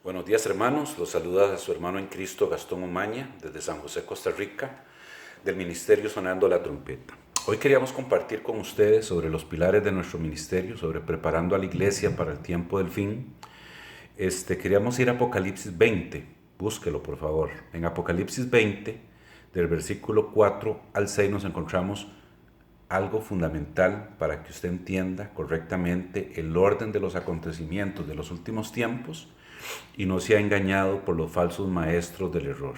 Buenos días, hermanos, los saluda a su hermano en Cristo Gastón Umaña desde San José, Costa Rica, del Ministerio Sonando la Trompeta. Hoy queríamos compartir con ustedes sobre los pilares de nuestro ministerio, sobre preparando a la iglesia para el tiempo del fin. Queríamos ir a Apocalipsis 20, búsquelo por favor. En Apocalipsis 20, del versículo 4 al 6 nos encontramos algo fundamental para que usted entienda correctamente el orden de los acontecimientos de los últimos tiempos y no sea engañado por los falsos maestros del error.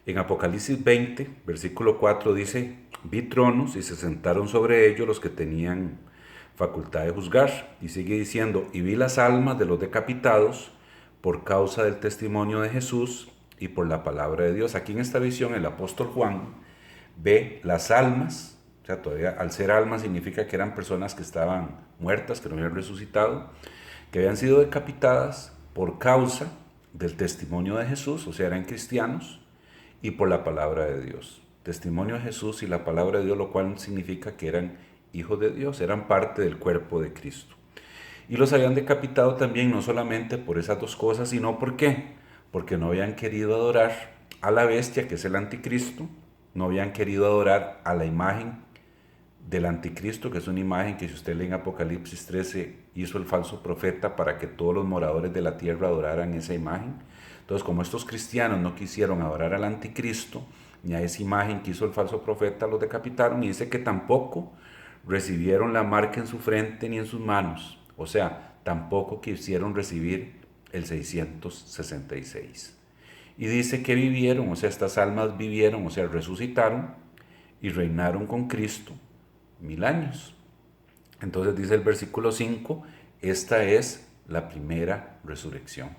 En Apocalipsis 20, versículo 4 dice: vi tronos y se sentaron sobre ellos los que tenían facultad de juzgar. Y sigue diciendo: y vi las almas de los decapitados por causa del testimonio de Jesús y por la palabra de Dios. Aquí en esta visión el apóstol Juan ve las almas. O sea, todavía al ser almas significa que eran personas que estaban muertas, que no habían resucitado, que habían sido decapitadas por causa del testimonio de Jesús, o sea, eran cristianos, y por la palabra de Dios. Testimonio de Jesús y la palabra de Dios, lo cual significa que eran hijos de Dios, eran parte del cuerpo de Cristo. Y los habían decapitado también, no solamente por esas dos cosas, sino ¿por qué? Porque no habían querido adorar a la bestia, que es el anticristo, no habían querido adorar a la imagen del anticristo, que es una imagen que, si usted lee en Apocalipsis 13, hizo el falso profeta para que todos los moradores de la tierra adoraran esa imagen. Entonces, como estos cristianos no quisieron adorar al anticristo ni a esa imagen que hizo el falso profeta, los decapitaron, y dice que tampoco recibieron la marca en su frente ni en sus manos, o sea, tampoco quisieron recibir el 666. Y dice que vivieron, o sea, estas almas vivieron, o sea, resucitaron y reinaron con Cristo 1000 años. Entonces dice el versículo 5, esta es la primera resurrección.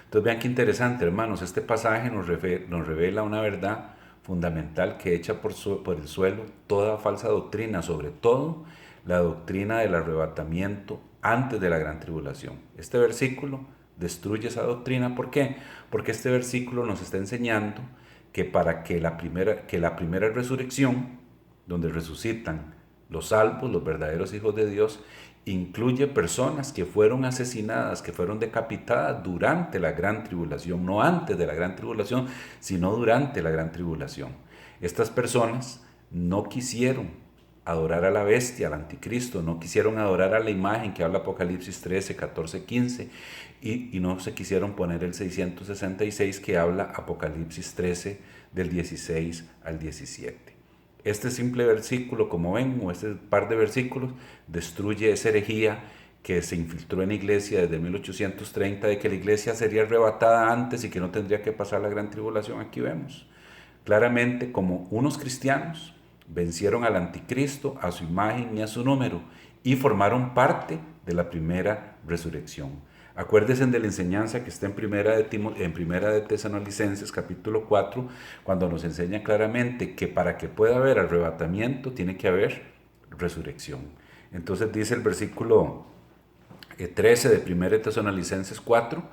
Entonces vean qué interesante, hermanos, este pasaje nos revela una verdad fundamental que echa por el suelo toda falsa doctrina, sobre todo la doctrina del arrebatamiento antes de la gran tribulación. Este versículo destruye esa doctrina. ¿Por qué? Porque este versículo nos está enseñando que para que la primera resurrección, donde resucitan los salvos, los verdaderos hijos de Dios, incluye personas que fueron asesinadas, que fueron decapitadas durante la gran tribulación, no antes de la gran tribulación, sino durante la gran tribulación. Estas personas no quisieron adorar a la bestia, al anticristo, no quisieron adorar a la imagen que habla Apocalipsis 13, 14, 15, y no se quisieron poner el 666 que habla Apocalipsis 13 del 16 al 17. Este simple versículo, como ven, o este par de versículos, destruye esa herejía que se infiltró en la iglesia desde 1830, de que la iglesia sería arrebatada antes y que no tendría que pasar la gran tribulación. Aquí vemos claramente como unos cristianos vencieron al anticristo, a su imagen y a su número, y formaron parte de la primera resurrección. Acuérdense de la enseñanza que está en primera de Tesalonicenses capítulo 4, cuando nos enseña claramente que para que pueda haber arrebatamiento tiene que haber resurrección. Entonces dice el versículo 13 de primera de Tesalonicenses 4,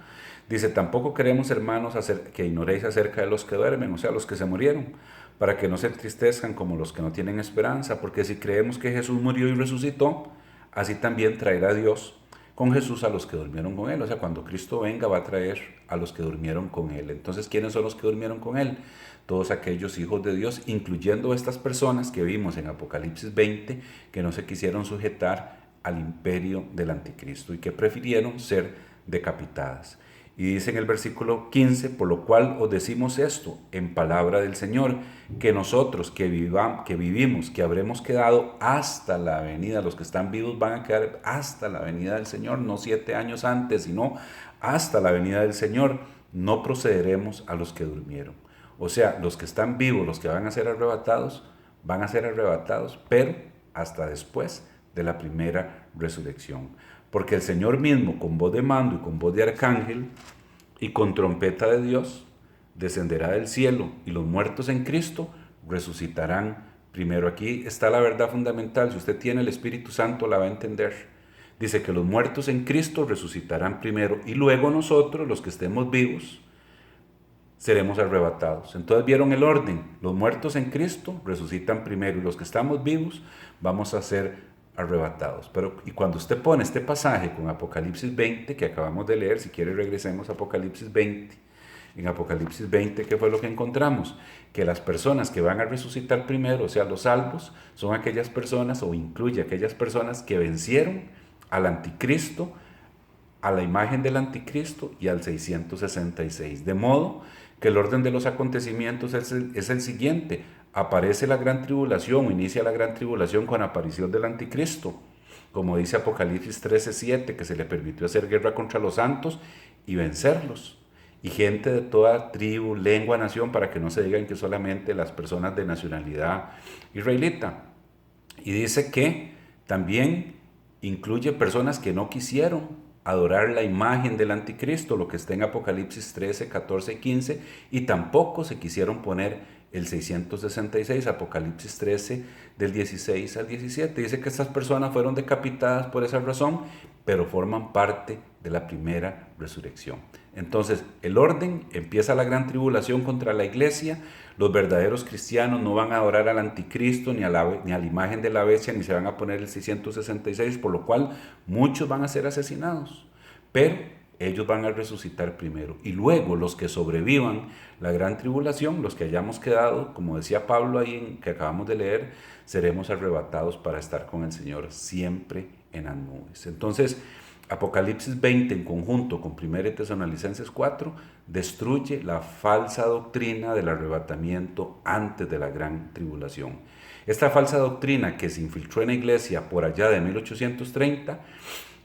dice: tampoco queremos, hermanos, que ignoréis acerca de los que duermen, o sea, los que se murieron, para que no se entristezcan como los que no tienen esperanza, porque si creemos que Jesús murió y resucitó, así también traerá Dios con Jesús a los que durmieron con Él. O sea, cuando Cristo venga va a traer a los que durmieron con Él. Entonces, ¿quiénes son los que durmieron con Él? Todos aquellos hijos de Dios, incluyendo estas personas que vimos en Apocalipsis 20, que no se quisieron sujetar al imperio del anticristo y que prefirieron ser decapitadas. Y dice en el versículo 15, por lo cual os decimos esto en palabra del Señor, que nosotros que vivimos, que habremos quedado hasta la venida, los que están vivos van a quedar hasta la venida del Señor, no 7 años antes, sino hasta la venida del Señor, no procederemos a los que durmieron. O sea, los que están vivos, los que van a ser arrebatados, pero hasta después de la primera resurrección. Porque el Señor mismo, con voz de mando y con voz de arcángel y con trompeta de Dios, descenderá del cielo, y los muertos en Cristo resucitarán primero. Aquí está la verdad fundamental. Si usted tiene el Espíritu Santo, la va a entender. Dice que los muertos en Cristo resucitarán primero, y luego nosotros, los que estemos vivos, seremos arrebatados. Entonces vieron el orden: los muertos en Cristo resucitan primero, y los que estamos vivos vamos a ser arrebatados. Y cuando usted pone este pasaje con Apocalipsis 20, que acabamos de leer, si quiere regresemos a Apocalipsis 20. En Apocalipsis 20, ¿qué fue lo que encontramos? Que las personas que van a resucitar primero, o sea, los salvos, son aquellas personas, o incluye aquellas personas que vencieron al anticristo, a la imagen del anticristo y al 666. De modo que el orden de los acontecimientos es el siguiente. Aparece la gran tribulación, o inicia la gran tribulación con la aparición del anticristo. Como dice Apocalipsis 13:7, que se le permitió hacer guerra contra los santos y vencerlos. Y gente de toda tribu, lengua, nación, para que no se digan que solamente las personas de nacionalidad israelita. Y dice que también incluye personas que no quisieron adorar la imagen del anticristo, lo que está en Apocalipsis 13, 14 y 15, y tampoco se quisieron poner el 666, Apocalipsis 13, del 16 al 17. Dice que estas personas fueron decapitadas por esa razón, pero forman parte de la primera resurrección. Entonces, el orden: empieza la gran tribulación contra la iglesia. Los verdaderos cristianos no van a adorar al anticristo, ni a la imagen de la bestia, ni se van a poner el 666, por lo cual muchos van a ser asesinados. Pero ellos van a resucitar primero. Y luego los que sobrevivan la gran tribulación, los que hayamos quedado, como decía Pablo ahí que acabamos de leer, seremos arrebatados para estar con el Señor siempre en las nubes. Entonces, Apocalipsis 20 en conjunto con 1 Tesalonicenses 4 destruye la falsa doctrina del arrebatamiento antes de la gran tribulación. Esta falsa doctrina que se infiltró en la iglesia por allá de 1830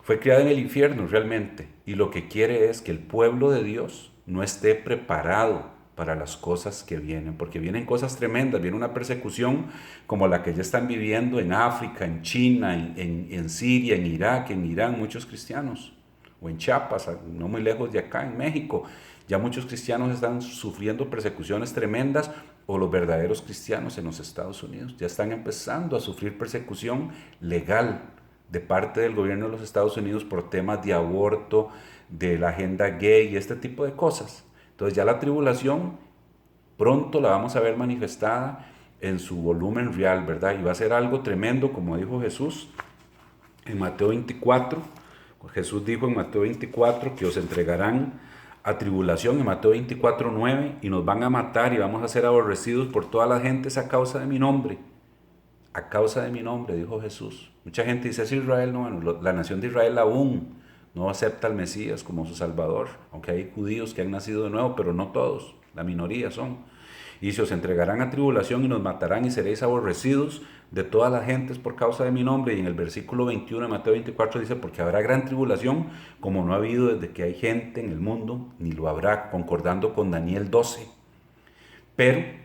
fue creada en el infierno realmente, y lo que quiere es que el pueblo de Dios no esté preparado para las cosas que vienen, porque vienen cosas tremendas, viene una persecución como la que ya están viviendo en África, en China, en Siria, en Irak, en Irán, muchos cristianos, o en Chiapas, no muy lejos de acá, en México. Ya muchos cristianos están sufriendo persecuciones tremendas, o los verdaderos cristianos en los Estados Unidos ya están empezando a sufrir persecución legal de parte del gobierno de los Estados Unidos por temas de aborto, de la agenda gay y este tipo de cosas. Entonces ya la tribulación pronto la vamos a ver manifestada en su volumen real, ¿verdad? Y va a ser algo tremendo, como dijo Jesús en Mateo 24. Jesús dijo en Mateo 24 que os entregarán a tribulación, en Mateo 24:9, y nos van a matar y vamos a ser aborrecidos por todas las gentes a causa de mi nombre. A causa de mi nombre, dijo Jesús. Mucha gente dice, es Israel, no, bueno, la nación de Israel aún no acepta al Mesías como su Salvador, aunque hay judíos que han nacido de nuevo, pero no todos, la minoría son. Y se os entregarán a tribulación y nos matarán y seréis aborrecidos de todas las gentes por causa de mi nombre. Y en el versículo 21 de Mateo 24 dice, porque habrá gran tribulación como no ha habido desde que hay gente en el mundo, ni lo habrá, concordando con Daniel 12. Pero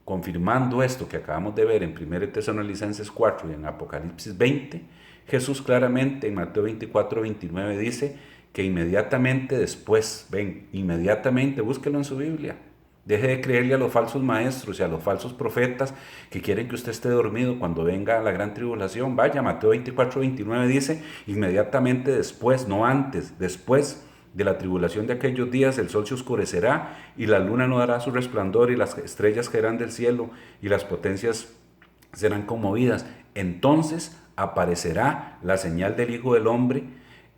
confirmando esto que acabamos de ver en 1 Tesalonicenses 4 y en Apocalipsis 20, Jesús claramente en Mateo 24:29 dice que inmediatamente después, inmediatamente, búsquelo en su Biblia, deje de creerle a los falsos maestros y a los falsos profetas que quieren que usted esté dormido cuando venga la gran tribulación. Vaya, Mateo 24:29 dice, inmediatamente después, no antes, después de la tribulación de aquellos días, el sol se oscurecerá y la luna no dará su resplandor y las estrellas caerán del cielo y las potencias serán conmovidas. Entonces aparecerá la señal del Hijo del Hombre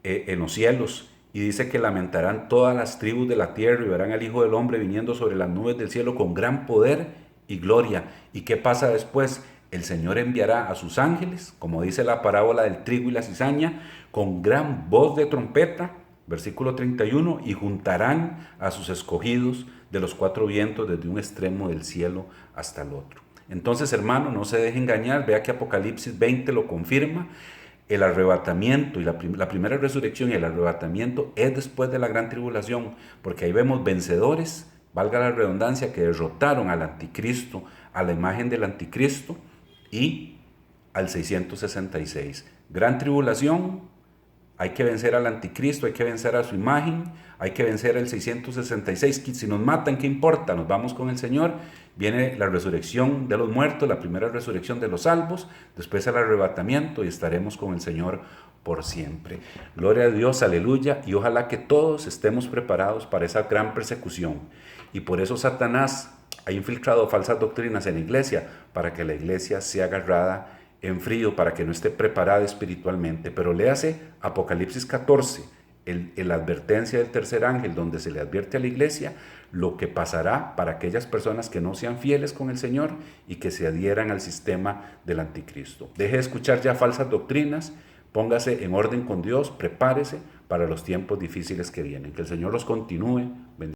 en los cielos, y dice que lamentarán todas las tribus de la tierra y verán al Hijo del Hombre viniendo sobre las nubes del cielo con gran poder y gloria. ¿Y qué pasa después? El Señor enviará a sus ángeles, como dice la parábola del trigo y la cizaña, con gran voz de trompeta, versículo 31, y juntarán a sus escogidos de los cuatro vientos desde un extremo del cielo hasta el otro. Entonces, hermano, no se deje engañar, vea que Apocalipsis 20 lo confirma. El arrebatamiento y la primera resurrección y el arrebatamiento es después de la gran tribulación, porque ahí vemos vencedores, valga la redundancia, que derrotaron al anticristo, a la imagen del anticristo y al 666. Gran tribulación. Hay que vencer al anticristo, hay que vencer a su imagen, hay que vencer al 666. Si nos matan, ¿qué importa? Nos vamos con el Señor. Viene la resurrección de los muertos, la primera resurrección de los salvos, después el arrebatamiento y estaremos con el Señor por siempre. Gloria a Dios, aleluya, y ojalá que todos estemos preparados para esa gran persecución. Y por eso Satanás ha infiltrado falsas doctrinas en la iglesia, para que la iglesia sea agarrada en frío para que no esté preparada espiritualmente, pero léase Apocalipsis 14, la advertencia del tercer ángel, donde se le advierte a la iglesia lo que pasará para aquellas personas que no sean fieles con el Señor y que se adhieran al sistema del anticristo. Deje de escuchar ya falsas doctrinas, póngase en orden con Dios, prepárese para los tiempos difíciles que vienen. Que el Señor los continúe bendiciendo.